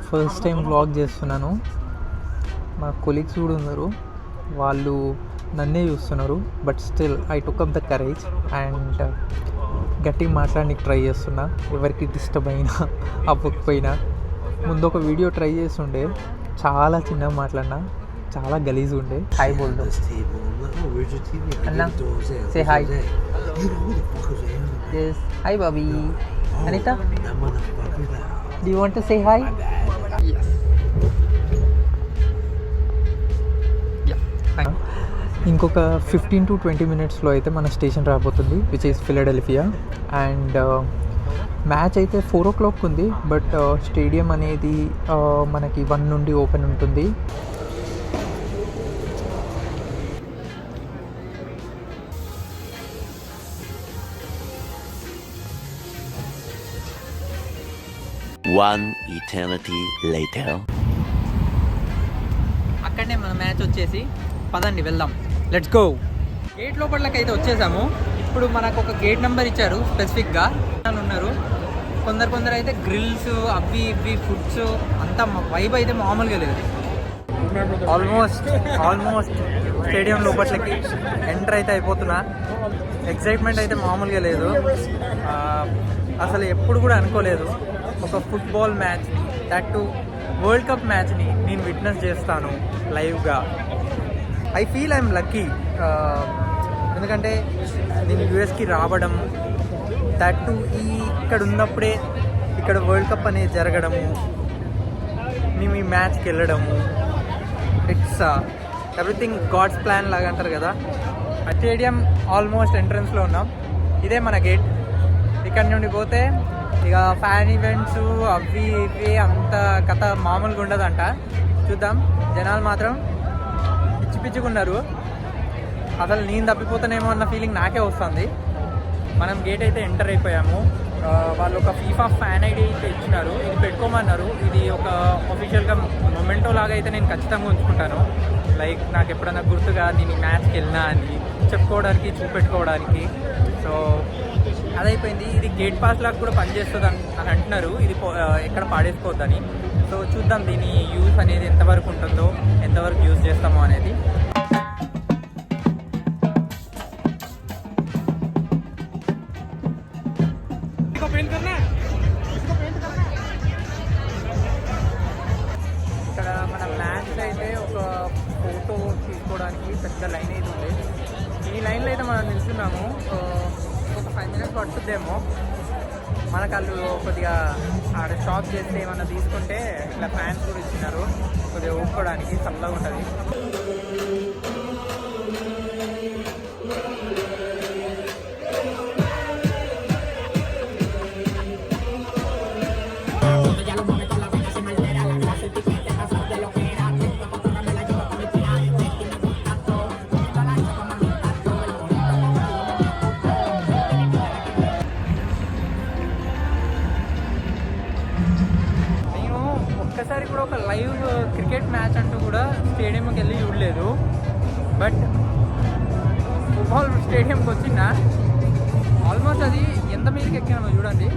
First time vlog చేస్తున్నాను. మా colleagues కూడా ఉన్నారు, వాళ్ళు నన్నే చూస్తున్నారు. But still I took up the courage and గట్టిగా మాట్లాడడానికి ట్రై చేస్తున్నా. ఎవరికి డిస్టర్బ్ అయినా అవ్వకపోయినా. ముందు ఒక వీడియో ట్రై చేస్తుండే, చాలా చిన్నగా మాట్లాడినా, చాలా గలీజ్ ఉండే. హాయ్ బోల్దో అన్నా, say hi. Hi Bobby. Anitha, do you want to say hi? Yes. Yeah. ఇంకొక 15 to 20 minutesలో అయితే మన స్టేషన్ రాబోతుంది, which is Philadelphia. And match అయితే 4 o'clock ఉంది, బట్ స్టేడియం అనేది మనకి 1 నుండి ఓపెన్ ఉంటుంది. One eternity later. అక్కడనే మన మ్యాచ్ వచ్చేసి, పదండి వెళ్దాం, లెట్స్ గో. గేట్ లోపలకి అయితే వచ్చేసాము. ఇప్పుడు మనకు ఒక గేట్ నెంబర్ ఇచ్చారు స్పెసిఫిక్గా. ఉన్నారు కొందరు అయితే గ్రిల్స్ అవి ఇవి ఫుడ్స్ అంతా వైబ్ అయితే మామూలుగా లేదు. ఆల్మోస్ట్ స్టేడియం లోపట్లకి ఎంటర్ అయితే అయిపోతున్నా. ఎక్సైట్మెంట్ అయితే మామూలుగా లేదు. అసలు ఎప్పుడు కూడా అనుకోలేదు ఒక football match, that too world cup మ్యాచ్ని నేను విట్నెస్ చేస్తాను లైవ్గా. I feel I'm lucky. ఎందుకంటే నేను యూఎస్కి రావడం, దట్ టు ఇక్కడ ఉన్నప్పుడే ఇక్కడ వరల్డ్ కప్ అనేది జరగడము, మేము ఈ మ్యాచ్కి వెళ్ళడము, ఇట్స్ ఎవ్రీథింగ్ గాడ్స్ ప్లాన్ లాగా అంటారు కదా. స్టేడియం ఆల్మోస్ట్ ఎంట్రన్స్లో ఉన్నాం. ఇదే మన గేట్. ఇక్కడ నుండి పోతే ఇక ఫ్యాన్ ఈవెంట్స్ అవి ఇవి అంత కథ మామూలుగా ఉండదంట. చూద్దాం. జనాలు మాత్రం పిచ్చిపిచ్చుకున్నారు. అసలు నేను తప్పిపోతానేమో అన్న ఫీలింగ్ నాకే వస్తుంది. మనం గేట్ అయితే ఎంటర్ అయిపోయాము. వాళ్ళు ఒక ఫీఫా ఫ్యాన్ ఐడి అయితే ఇచ్చినారు, ఇది పెట్టుకోమన్నారు. ఇది ఒక అఫీషియల్గా మొమెంటో లాగా అయితే నేను ఖచ్చితంగా ఉంచుకుంటాను. లైక్ నాకు ఎప్పుడైనా గుర్తుగా నేను మ్యాచ్కి వెళ్ళినా అని చెప్పుకోవడానికి, చూపెట్టుకోవడానికి. సో అదైపోయింది. ఇది గేట్ పాస్ లాగా కూడా పనిచేస్తుంది అని అంటున్నారు. ఇది ఎక్కడ పాడేసుకోవద్దని. సో చూద్దాం దీని యూజ్ అనేది ఎంతవరకు ఉంటుందో, ఎంతవరకు యూజ్ చేస్తామో అనేది. ఇక్కడ మన మ్యాచ్ అయితే ఒక ఫోటో తీసుకోవడానికి పెద్ద లైన్ అయితే ఉంది. ఈ లైన్లో అయితే మనం నిల్చున్నాము. ఒక 5 minutes పడుతుందేమో. మనకు వాళ్ళు కొద్దిగా ఆడ షాప్ చేస్తే ఏమన్నా తీసుకుంటే ఇట్లా ఫ్యాన్స్ కూడా ఇచ్చినారు, కొద్దిగా ఊపుకోవడానికి చల్లగా ఉంటుంది. ఒక్కసారి కూడా ఒక లైవ్ క్రికెట్ మ్యాచ్ అంటూ కూడా స్టేడియంకి వెళ్ళి చూడలేదు. బట్ ఫుట్బాల్ స్టేడియంకి వచ్చినా ఆల్మోస్ట్ అది ఎంత మీదకి ఎక్కినామో చూడండి.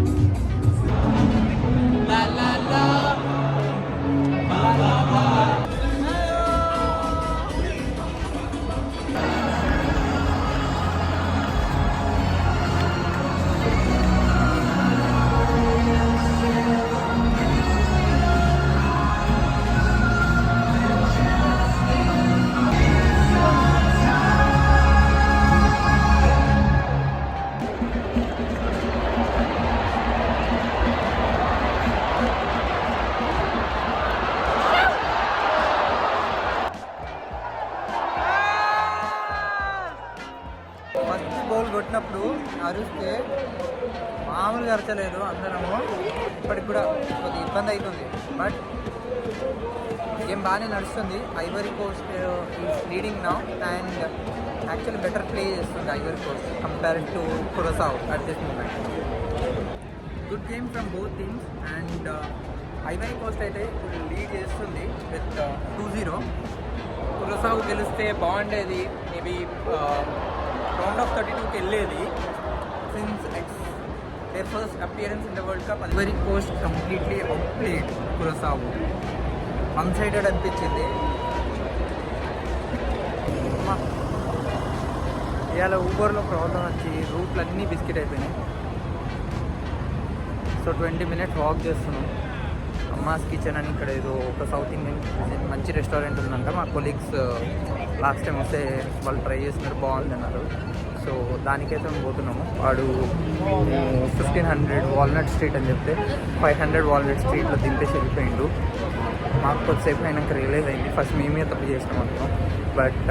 ఫస్ట్ గోల్ కొట్టినప్పుడు అరిస్తే మామూలుగా అరచలేదు అందరము. ఇప్పటికి కూడా కొద్దిగా ఇబ్బంది అవుతుంది. బట్ గేమ్ బాగానే నడుస్తుంది. Ivory Coast is leading now and actually better play చేస్తుంది Ivory Coast compare to Curaçao at this moment. Good game from both teams and Ivory Coast అయితే ఇప్పుడు లీడ్ చేస్తుంది విత్ 2-0. కురసావ్ గెలిస్తే బాగుండేది, మేబీ రౌండ్ ఆఫ్ 32కి వెళ్ళేది. Since their first appearance in the World Cup. Ivory Coast completely outplayed Curaçao. One-sided అనిపించింది. ఇవాళ ఊబర్లో problem వచ్చి రూట్లు అన్నీ బిస్కెట్ అయిపోయినాయి. సో 20 minutes వాక్ చేస్తున్నాం. అమ్మాస్ కిచెన్ అని ఇక్కడ ఏదో ఒక సౌత్ ఇండియన్ మంచి రెస్టారెంట్ ఉందంట. మా కొలీగ్స్ లాస్ట్ టైం వస్తే వాళ్ళు ట్రై చేస్తున్నారు, బాగుంది అన్నారు. సో దానికైతే మేము పోతున్నాము. వాడు 1500 వాల్నట్ స్ట్రీట్ అని చెప్తే 500 వాల్నట్ స్ట్రీట్లో దింపేసి వెళ్ళిపోయిండు. మాకు కొద్దిసేపు అయినాక రియలైజ్ అయింది ఫస్ట్ మేమే తప్పు చేసినాం అనుకున్నాం. బట్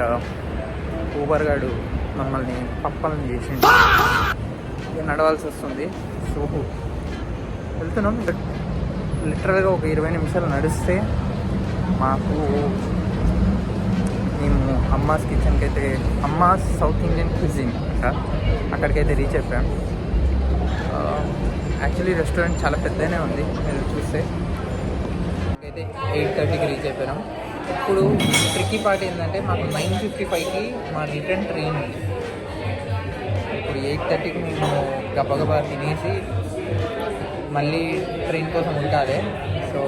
ఊబర్ గాడు మమ్మల్ని పప్పలను చేసిండు. ఇక నడవాల్సి వస్తుంది. సో వెళ్తున్నాం. లిటరల్గా ఒక 20 నిమిషాలు నడిస్తే మాకు మేము అమ్మాస్ కిచెన్కి అయితే, అమ్మాస్ సౌత్ ఇండియన్ క్విజిన్ అంట, అక్కడికైతే రీచ్ అయిపోయాం. యాక్చువల్లీ రెస్టారెంట్ చాలా పెద్దనే ఉంది, మీరు చూస్తే. అయితే 8:30కి రీచ్ అయిపోయినాం. ఇప్పుడు ట్రిక్కీ పార్ట్ ఏంటంటే మాకు 9:55కి మా రిటర్న్ ట్రైన్ ఉంది. ఇప్పుడు 8:30కి మేము గబగబా తినేసి మళ్ళీ ట్రైన్ కోసం ఉండాలి. సో